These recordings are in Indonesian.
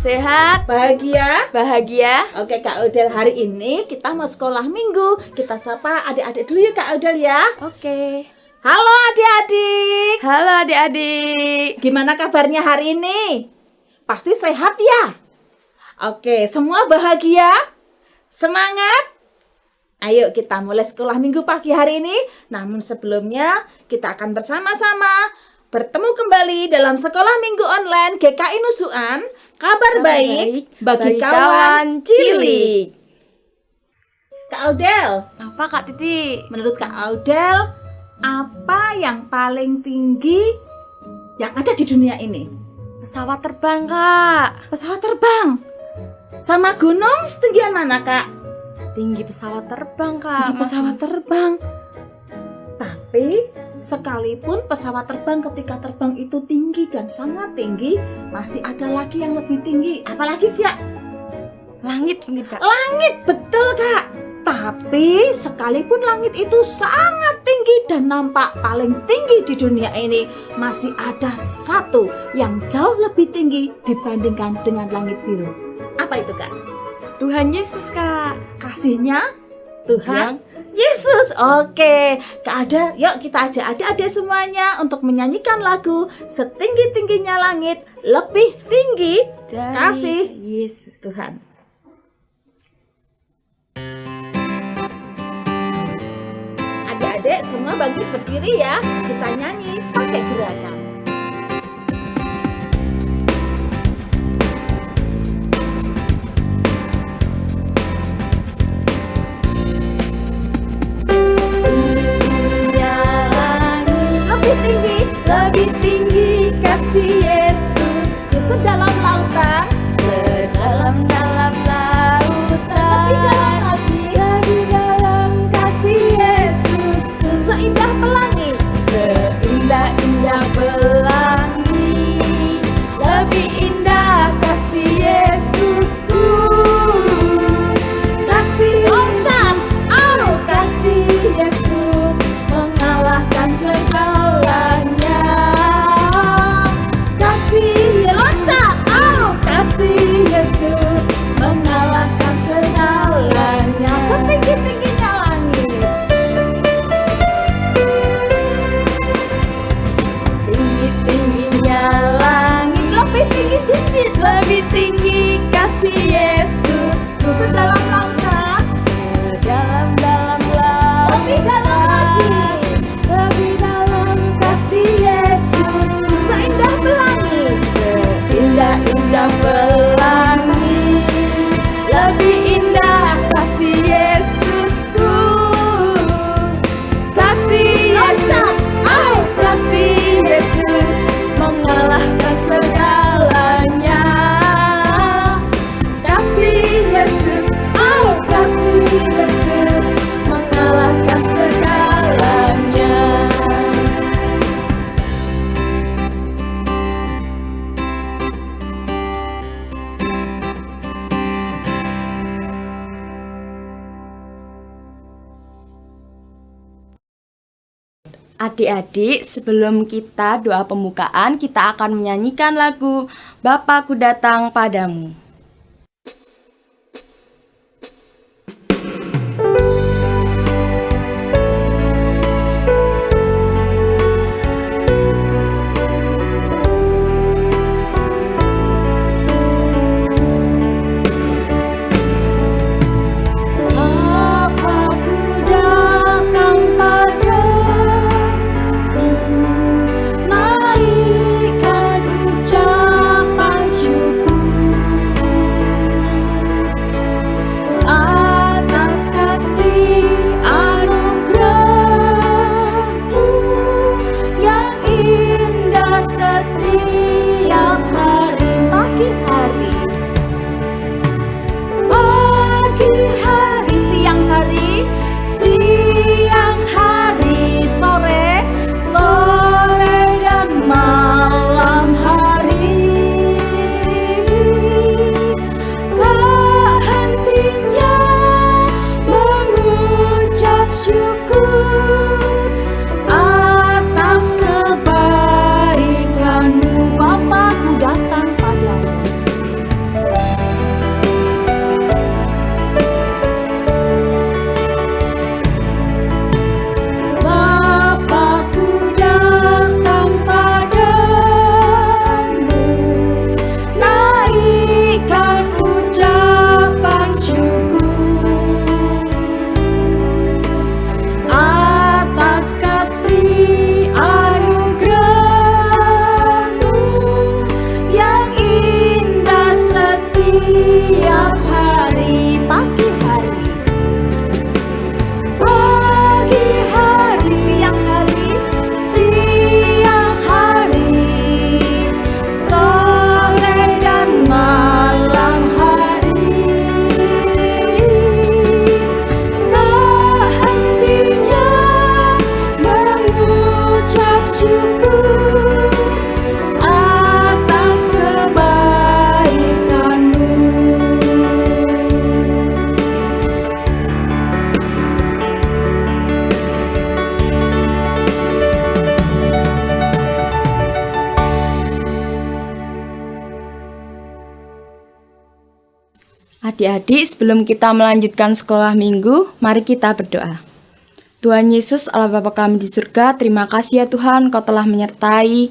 Sehat, Bahagia? bahagia. Oke Kak Odel, hari ini kita mau sekolah minggu. Kita sapa adik-adik dulu ya Kak Odel ya. Oke. Halo adik-adik. Halo adik-adik. Gimana kabarnya hari ini? Pasti sehat ya? Oke, semua bahagia? Semangat? Ayo kita mulai sekolah minggu pagi hari ini. Namun sebelumnya kita akan bersama-sama bertemu kembali dalam sekolah minggu online GKI Nusuan. Kabar baik bagi kawan cilik. Kak Odel, Apa Kak Titi? menurut Kak Odel, apa yang paling tinggi yang ada di dunia ini? Pesawat terbang Kak. Pesawat terbang. Sama gunung, tinggian mana Kak? Tinggi pesawat terbang Kak. Tinggi pesawat terbang. Tapi sekalipun pesawat terbang ketika terbang itu tinggi dan sangat tinggi, masih ada lagi yang lebih tinggi. Apalagi Kak? Langit mungkin Kak. Langit, betul Kak. Tapi sekalipun langit itu sangat tinggi dan nampak paling tinggi di dunia ini, masih ada satu yang jauh lebih tinggi dibandingkan dengan langit biru. Apa itu Kak? Tuhan Yesus Kak. Kasihnya Tuhan Yesus. Oke, Kak Ada, yuk kita ajak adik-adik semuanya untuk menyanyikan lagu Setinggi-tingginya langit, lebih tinggi Dari kasih Yesus. Tuhan. Adik-adik semua bangkit berdiri ya. Kita nyanyi pakai gerakan. Setingginya langit, lebih tinggi, lebih tinggi kasih Yesus. Sedalam lautan, Sedalam-dalam lautan. lebih dalam lagi, Lebih dalam kasih Yesus. Seindah pelangi, Seindah-indah pelangi. Lebih indah kasih Yesusku. Kasih loncat, Oh, kasih Yesus mengalahkan segalanya. Kasih loncat, kasih Yesus mengalahkan segalanya. setinggi-tingginya langit. Tinggi-tingginya langit, Lebih tinggi cincin, lebih tinggi kasih Yesus. sedalam lautan, Dalam-dalam lautan, lebih dalam lagi, lebih dalam kasih Yesus. seindah pelangi, Indah-indah pelangi, lebih indah kasih Yesusku. Kasih loncat, kasih Yesus mengalahkan segalanya. Kasih Yesus, kasih Yesus mengalahkan segalanya. Adik-adik, sebelum kita doa pembukaan, kita akan menyanyikan lagu Bapakku Datang Padamu. Bapakku datang padamu, naikkan ucapan syukur. Adik-adik, sebelum kita melanjutkan sekolah minggu, mari kita berdoa. Tuhan Yesus, Allah Bapa kami di surga, terima kasih ya Tuhan, Kau telah menyertai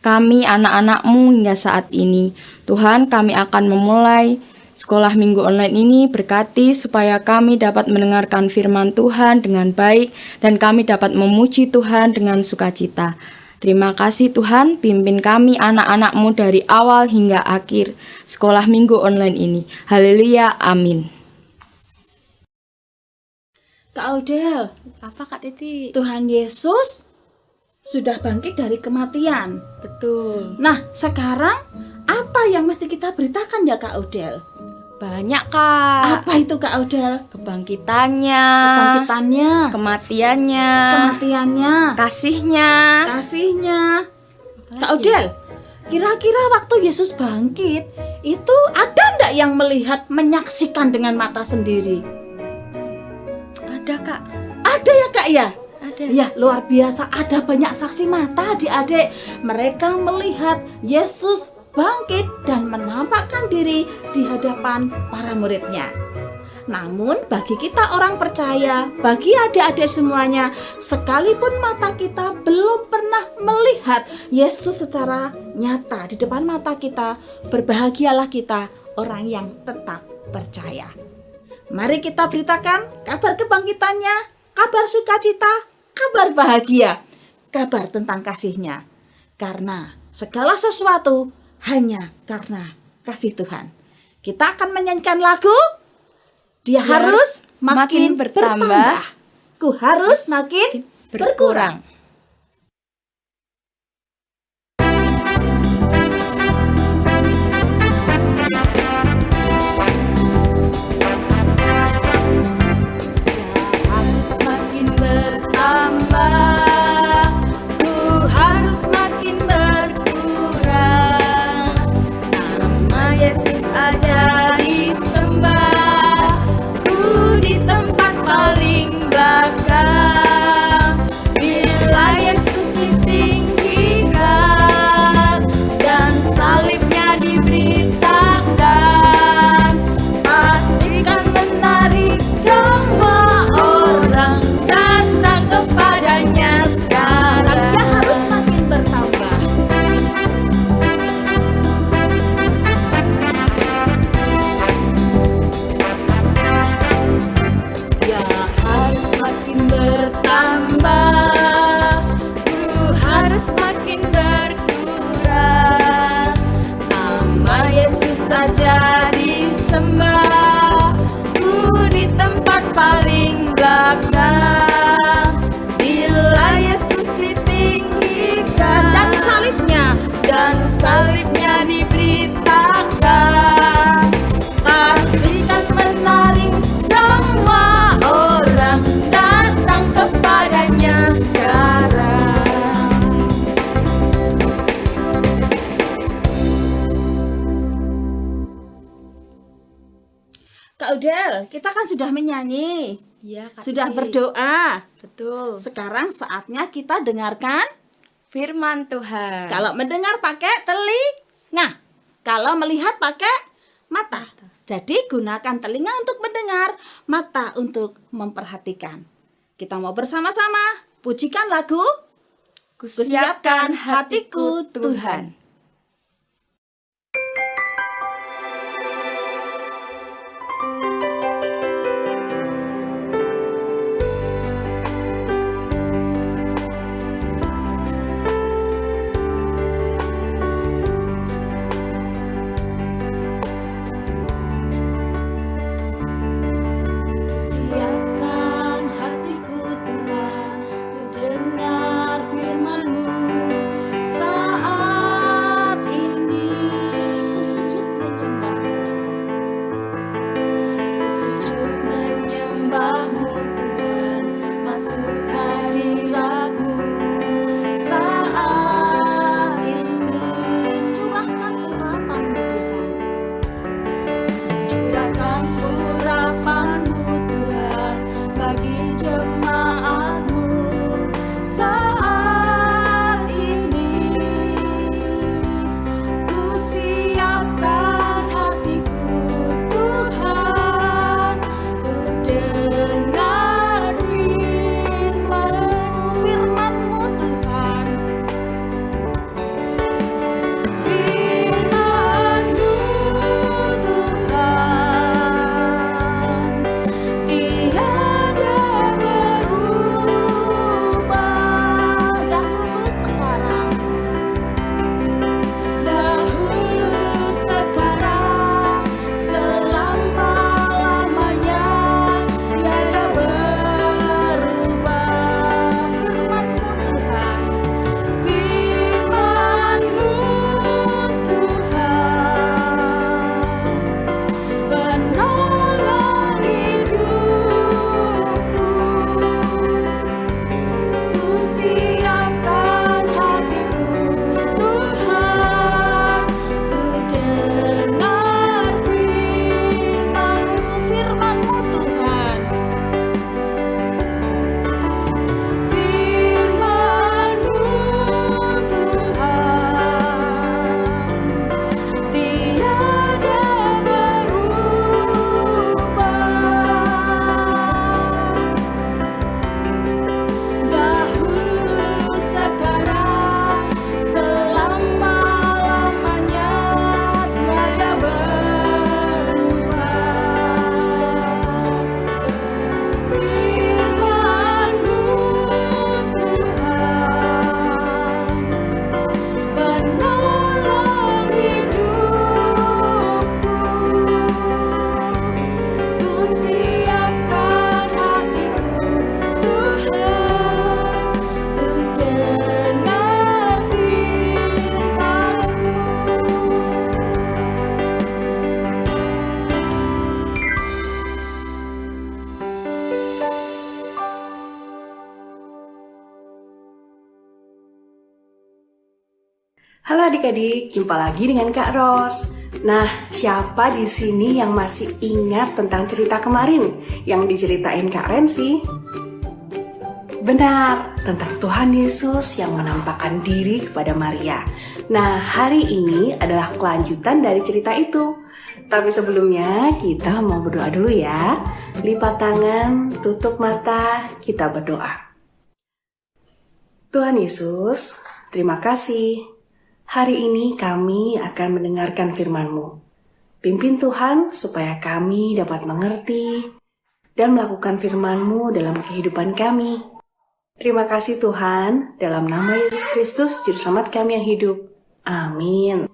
kami anak-anak-Mu hingga saat ini. Tuhan, kami akan memulai sekolah minggu online ini, berkati supaya kami dapat mendengarkan firman Tuhan dengan baik dan kami dapat memuji Tuhan dengan sukacita. Terima kasih Tuhan, pimpin kami anak-anak-Mu dari awal hingga akhir sekolah minggu online ini. Haleluya, amin. Kak Audel, Apa Kak Titi? Tuhan Yesus sudah bangkit dari kematian. Betul. Nah, sekarang apa yang mesti kita beritakan ya Kak Audel? Banyak Kak. Apa itu Kak Audel? Kebangkitannya, Kebangkitannya, kematiannya, kematiannya, kasihnya. kasihnya. Kak Audel, kira-kira waktu Yesus bangkit, itu ada ndak yang melihat, menyaksikan dengan mata sendiri? Ada Kak. Ada ya Kak ya? Ada. Ya, luar biasa, ada banyak saksi mata adik-adik. Mereka melihat Yesus bangkit dan menampakkan diri di hadapan para muridnya. Namun bagi kita orang percaya, bagi adik-adik semuanya, sekalipun mata kita belum pernah melihat Yesus secara nyata di depan mata kita, berbahagialah kita orang yang tetap percaya. Mari kita beritakan kabar kebangkitannya, kabar sukacita, kabar bahagia, kabar tentang kasihnya. Karena segala sesuatu hanya karena kasih Tuhan. Kita akan menyanyikan lagu Dia harus makin bertambah, ku harus makin berkurang. Harus makin bertambah, ku harus makin berkurang. Nama Yesus aja disembah, ku di tempat paling belakang. Bila Yesus ditinggikan dan salibnya diberitakan, pastikan menarik semua orang datang kepadanya sekarang. Dia harus makin bertambah. Dia harus makin bertambah, ku harus makin berkurang. Nama Yesus saja disembah, ku di tempat paling belakang. Bila Yesus ditinggikan dan salibnya diberitakan, pastikan menarik semua orang datang kepadanya sekarang. Kak Udel, kita kan sudah menyanyi, Iya Kak sudah Titi. berdoa. Betul. Sekarang saatnya kita dengarkan. Firman Tuhan. Kalau mendengar pakai telinga, kalau melihat pakai mata. Jadi gunakan telinga untuk mendengar, mata untuk memperhatikan. Kita mau bersama-sama pujikan lagu Kusiapkan Hatiku Tuhan. Siapkan hatiku Tuhan, ku dengar firman-Mu. Saat ini ku sujud menyembah-Mu Tuhan, masuk hadirat-Mu. Saat ini curahkan urapan-Mu Tuhan, curahkan urapan-Mu Tuhan bagi jemaat-Mu. Saat ini ku siapkan hatiku Tuhan. Halo adik-adik, jumpa lagi dengan Kak Ros. Nah, siapa di sini yang masih ingat tentang cerita kemarin yang diceritain Kak Rensi? Benar, tentang Tuhan Yesus yang menampakkan diri kepada Maria. Nah, hari ini adalah kelanjutan dari cerita itu. Tapi sebelumnya kita mau berdoa dulu ya. Lipat tangan, tutup mata, kita berdoa. Tuhan Yesus, terima kasih. Hari ini kami akan mendengarkan firman-Mu. Pimpin Tuhan supaya kami dapat mengerti dan melakukan firman-Mu dalam kehidupan kami. Terima kasih Tuhan, dalam nama Yesus Kristus, Juru Selamat kami yang hidup. Amin.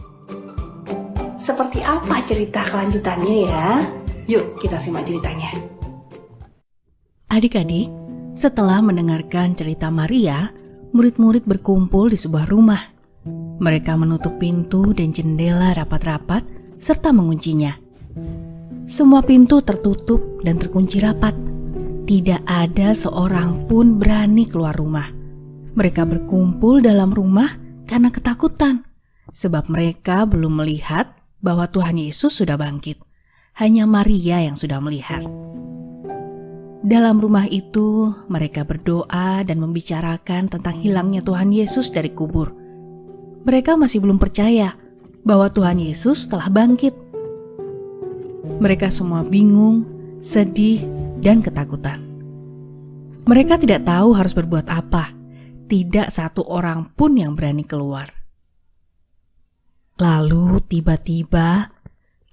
Seperti apa cerita kelanjutannya ya? Yuk kita simak ceritanya. Adik-adik, setelah mendengarkan cerita Maria, murid-murid berkumpul di sebuah rumah. Mereka menutup pintu dan jendela rapat-rapat serta menguncinya. Semua pintu tertutup dan terkunci rapat. Tidak ada seorang pun berani keluar rumah. Mereka berkumpul dalam rumah karena ketakutan, sebab mereka belum melihat bahwa Tuhan Yesus sudah bangkit. Hanya Maria yang sudah melihat. Dalam rumah itu, mereka berdoa dan membicarakan tentang hilangnya Tuhan Yesus dari kubur. Mereka masih belum percaya bahwa Tuhan Yesus telah bangkit. Mereka semua bingung, sedih, dan ketakutan. Mereka tidak tahu harus berbuat apa. Tidak satu orang pun yang berani keluar. Lalu tiba-tiba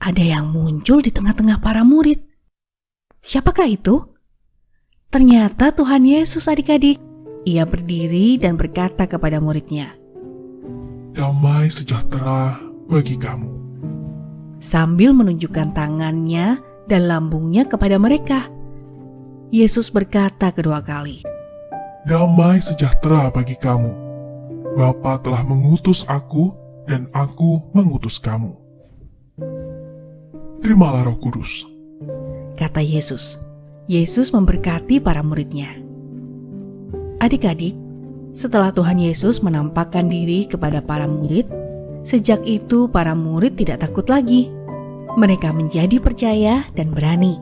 ada yang muncul di tengah-tengah para murid. Siapakah itu? Ternyata Tuhan Yesus, adik-adik. Ia berdiri dan berkata kepada muridnya, "Damai sejahtera bagi kamu." Sambil menunjukkan tangannya dan lambungnya kepada mereka. Yesus berkata kedua kali, "Damai sejahtera bagi kamu. Bapa telah mengutus aku dan aku mengutus kamu. Terimalah Roh Kudus." kata Yesus. Yesus memberkati para muridnya. Adik-adik, setelah Tuhan Yesus menampakkan diri kepada para murid, sejak itu para murid tidak takut lagi. Mereka menjadi percaya dan berani.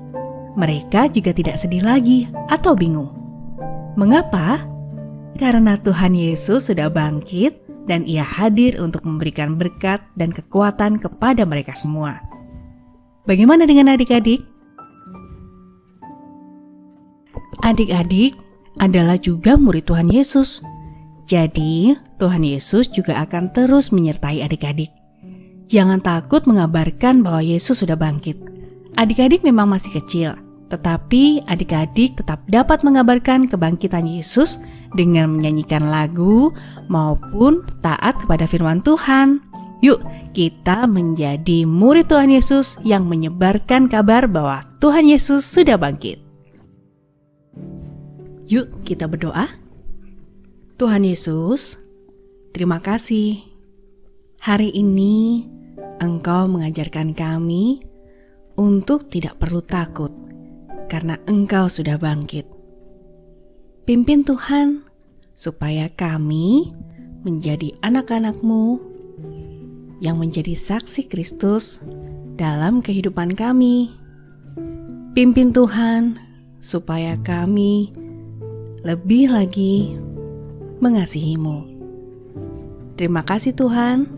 Mereka juga tidak sedih lagi atau bingung. Mengapa? Karena Tuhan Yesus sudah bangkit dan Ia hadir untuk memberikan berkat dan kekuatan kepada mereka semua. Bagaimana dengan adik-adik? Adik-adik adalah juga murid Tuhan Yesus. Jadi, Tuhan Yesus juga akan terus menyertai adik-adik. Jangan takut mengabarkan bahwa Yesus sudah bangkit. Adik-adik memang masih kecil, tetapi adik-adik tetap dapat mengabarkan kebangkitan Yesus dengan menyanyikan lagu maupun taat kepada firman Tuhan. Yuk, kita menjadi murid Tuhan Yesus yang menyebarkan kabar bahwa Tuhan Yesus sudah bangkit. Yuk, kita berdoa. Tuhan Yesus, terima kasih. Hari ini Engkau mengajarkan kami untuk tidak perlu takut karena Engkau sudah bangkit. Pimpin Tuhan supaya kami menjadi anak-anak-Mu yang menjadi saksi Kristus dalam kehidupan kami. Pimpin Tuhan supaya kami lebih lagi mengasihi-Mu. Terima kasih Tuhan,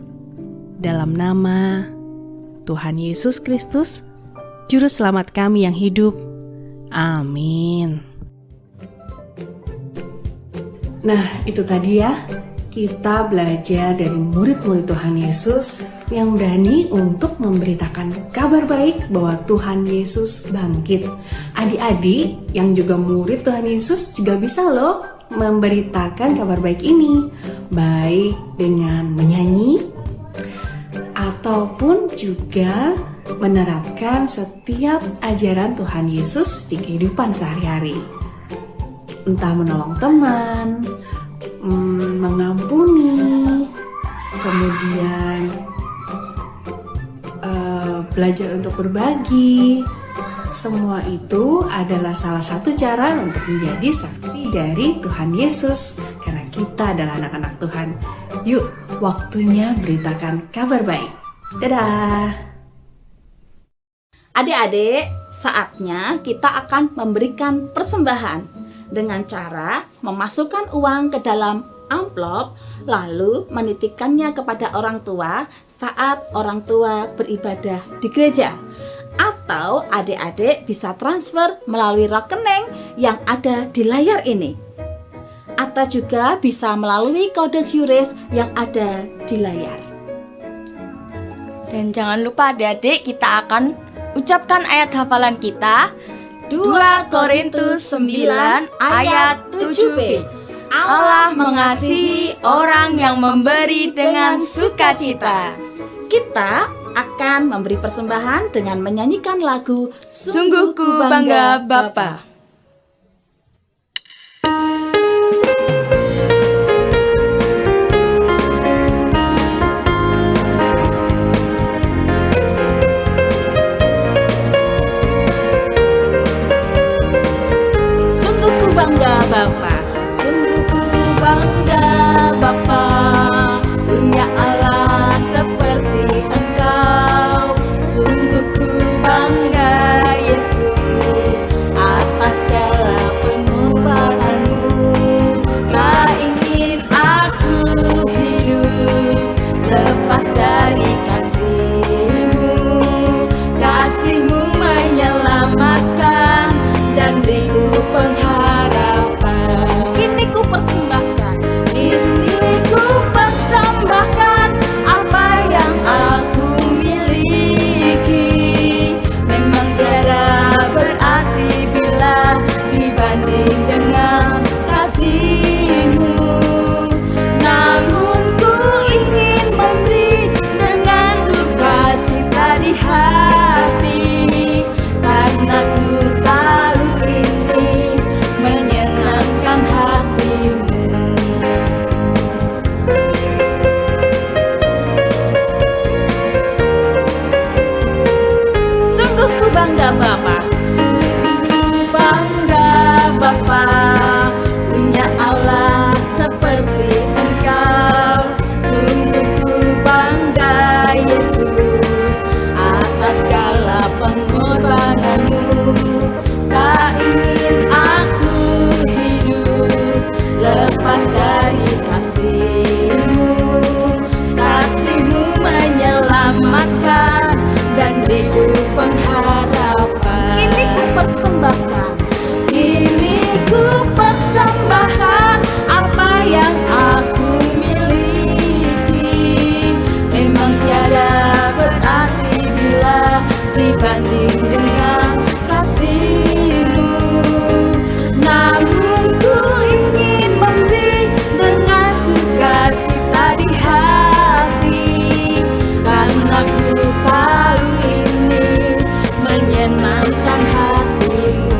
dalam nama Tuhan Yesus Kristus, Juru Selamat kami yang hidup. Amin. Nah, itu tadi ya, kita belajar dari murid-murid Tuhan Yesus yang berani untuk memberitakan kabar baik bahwa Tuhan Yesus bangkit. Adik-adik yang juga murid Tuhan Yesus juga bisa loh memberitakan kabar baik ini, baik dengan menyanyi ataupun juga menerapkan setiap ajaran Tuhan Yesus di kehidupan sehari-hari. Entah menolong teman, mengampuni, kemudian belajar untuk berbagi, Semua itu adalah salah satu cara untuk menjadi saksi dari Tuhan Yesus, karena kita adalah anak-anak Tuhan. Yuk, waktunya beritakan kabar baik. Dadah! Adik-adik, saatnya kita akan memberikan persembahan dengan cara memasukkan uang ke dalam amplop, lalu menitipkannya kepada orang tua saat orang tua beribadah di gereja. Atau adik-adik bisa transfer melalui rekening yang ada di layar ini. Atau juga bisa melalui kode QRIS yang ada di layar. Dan jangan lupa adik-adik, kita akan ucapkan ayat hafalan kita 2 Korintus 9 ayat 7b. Allah mengasihi orang yang memberi dengan sukacita. Kita akan memberi persembahan dengan menyanyikan lagu Sungguh ku bangga Bapa. Sungguh ku bangga Bapa, sungguh ku bangga Bapa, punya Allah seperti Engkau. Sungguh ku bangga Yesus atas segala pengorbananmu. Tak ingin aku hidup lepas dari kasih-Mu. Kasih-Mu menyelamatkan dan beriku pengharapan. Kini ku persembahkan, kini ku persembahkan apa yang aku miliki. Memang tiada berarti bila dibanding dengan kasih-Mu. Namun ku ingin memberi dengan sukacita di hati, karena ku tahu ini menyenangkan hati-Mu. Sungguh ku bangga Bapa, sungguh bangga Bapa, punya Allah seperti Engkau. Sungguh ku bangga Yesus atas segala pengorbananmu. Tak ingin aku hidup lepas dari kasih-Mu. Kasih-Mu menyelamatkan dan beriku pengharapan. Kini ku persembahkan, kini ku persembahkan apa yang aku miliki. Memang tiada berarti bila dibanding dengan kasih-Mu. Namun ku ingin memberi dengan sukacita di hati, karena ku tahu ini menyenangkan hati-Mu.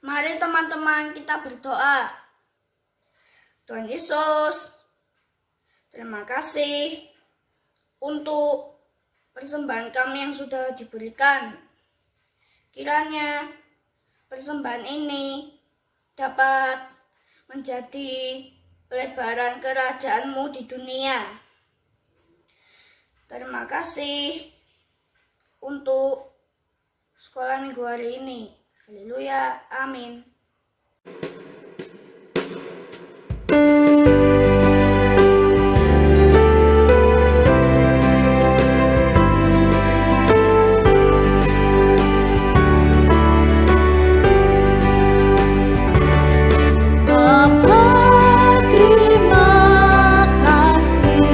Mari teman-teman kita berdoa. Tuhan Yesus, terima kasih untuk persembahan kami yang sudah diberikan. Kiranya persembahan ini dapat menjadi pelebaran kerajaan-Mu di dunia. Terima kasih untuk sekolah minggu hari ini. Haleluya, amin. Bapa, terima kasih.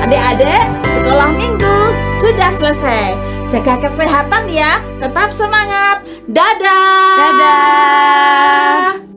Adik-adik, sekolah minggu sudah selesai. Jaga kesehatan ya, tetap semangat. Dadah. Dadah.